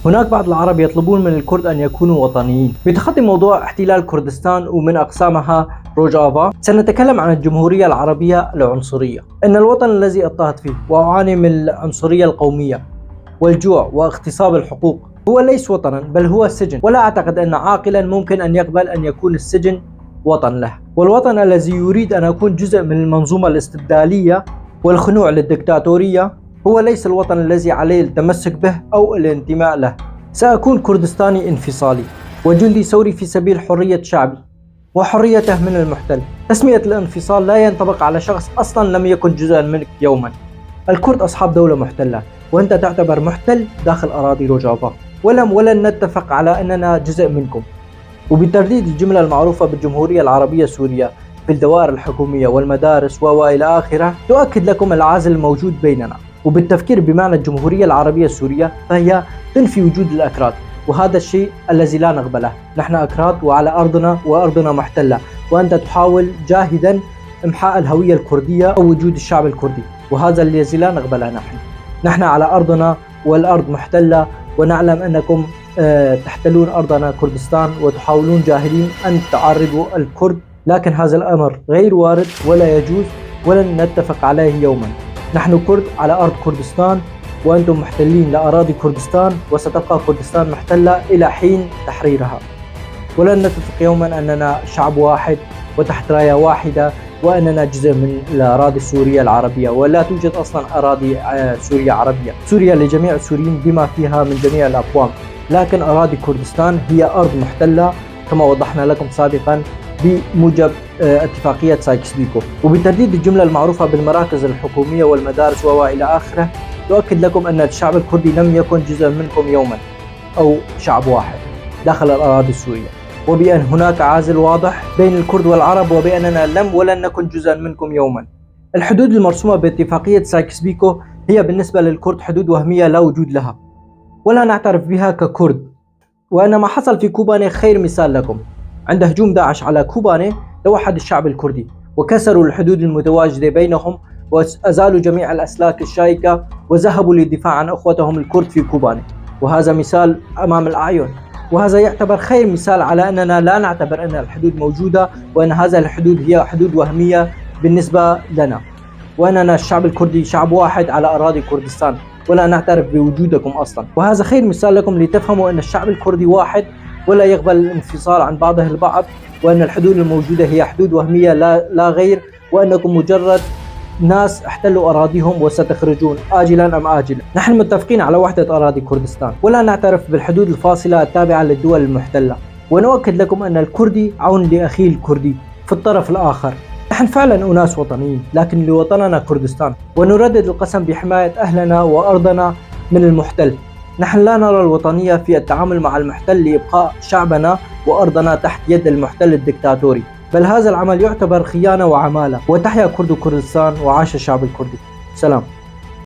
هناك بعض العرب يطلبون من الكرد أن يكونوا وطنيين. بتخطي موضوع احتلال كردستان ومن أقسامها روجافا، سنتكلم عن الجمهورية العربية العنصرية. إن الوطن الذي اضطهد فيه وأعاني من العنصرية القومية والجوع واغتصاب الحقوق هو ليس وطنا، بل هو سجن. ولا أعتقد أن عاقلا ممكن أن يقبل أن يكون السجن وطن له. والوطن الذي يريد أن يكون جزء من المنظومة الاستبدالية والخنوع للدكتاتورية هو ليس الوطن الذي عليه التمسك به أو الانتماء له. سأكون كردستاني انفصالي وجندي ثوري في سبيل حرية شعبي وحريته من المحتل. تسمية الانفصال لا ينطبق على شخص أصلا لم يكن جزءا منك يوما. الكرد أصحاب دولة محتلة، وأنت تعتبر محتل داخل أراضي روجافا، ولن نتفق على أننا جزء منكم. وبترديد الجملة المعروفة بالجمهورية العربية سوريا في الدوائر الحكومية والمدارس وإلى آخره تؤكد لكم العزل الموجود بيننا. وبالتفكير بمعنى الجمهورية العربية السورية فهي تنفي وجود الأكراد، وهذا الشيء الذي لا نقبله. نحن أكراد وعلى أرضنا وأرضنا محتلة، وأنت تحاول جاهدا إمحاء الهوية الكردية أو وجود الشعب الكردي، وهذا الذي لا نقبله. نحن على أرضنا والأرض محتلة، ونعلم أنكم تحتلون أرضنا كردستان وتحاولون جاهدين أن تعرضوا الكرد، لكن هذا الأمر غير وارد ولا يجوز ولن نتفق عليه يوما. نحن كرد على أرض كردستان، وأنتم محتلين لأراضي كردستان، وستبقى كردستان محتلة إلى حين تحريرها. ولن نتفق يوما أننا شعب واحد وتحت راية واحدة وأننا جزء من الأراضي السورية العربية، ولا توجد أصلا أراضي سوريا عربية. سوريا لجميع السوريين بما فيها من جميع الأقوام، لكن أراضي كردستان هي أرض محتلة كما وضحنا لكم سابقا بموجب اتفاقية سايكس-بيكو. وبترديد الجملة المعروفة بالمراكز الحكومية والمدارس وإلى آخره تؤكد لكم أن الشعب الكردي لم يكن جزء منكم يوما أو شعب واحد داخل الأراضي السورية، وبأن هناك عازل واضح بين الكرد والعرب، وبأننا لم ولن نكن جزءا منكم يوما. الحدود المرسومة باتفاقية سايكس-بيكو هي بالنسبة للكرد حدود وهمية لا وجود لها، ولا نعترف بها ككرد. وأن ما حصل في كوباني خير مثال لكم. عند هجوم داعش على كوباني توحد الشعب الكردي وكسروا الحدود المتواجدة بينهم وأزالوا جميع الأسلاك الشائكة وذهبوا للدفاع عن أخوتهم الكرد في كوباني، وهذا مثال أمام الأعين. وهذا يعتبر خير مثال على أننا لا نعتبر أن الحدود موجودة، وأن هذه الحدود هي حدود وهمية بالنسبة لنا، وأننا الشعب الكردي شعب واحد على أراضي كردستان ولا نعترف بوجودكم أصلا. وهذا خير مثال لكم لتفهموا أن الشعب الكردي واحد ولا يقبل الانفصال عن بعضه البعض، وأن الحدود الموجودة هي حدود وهمية لا غير، وأنكم مجرد ناس احتلوا أراضيهم وستخرجون آجلا أم آجلا. نحن متفقين على وحدة أراضي كردستان ولا نعترف بالحدود الفاصلة التابعة للدول المحتلة، ونؤكد لكم أن الكردي عون لأخيه الكردي في الطرف الآخر. نحن فعلا أناس وطنيين، لكن لوطننا كردستان، ونردد القسم بحماية أهلنا وأرضنا من المحتل. نحن لا نرى الوطنية في التعامل مع المحتل لإبقاء شعبنا وأرضنا تحت يد المحتل الدكتاتوري، بل هذا العمل يعتبر خيانة وعمالة. وتحيا كرد كردستان، وعاش الشعب الكردي. سلام.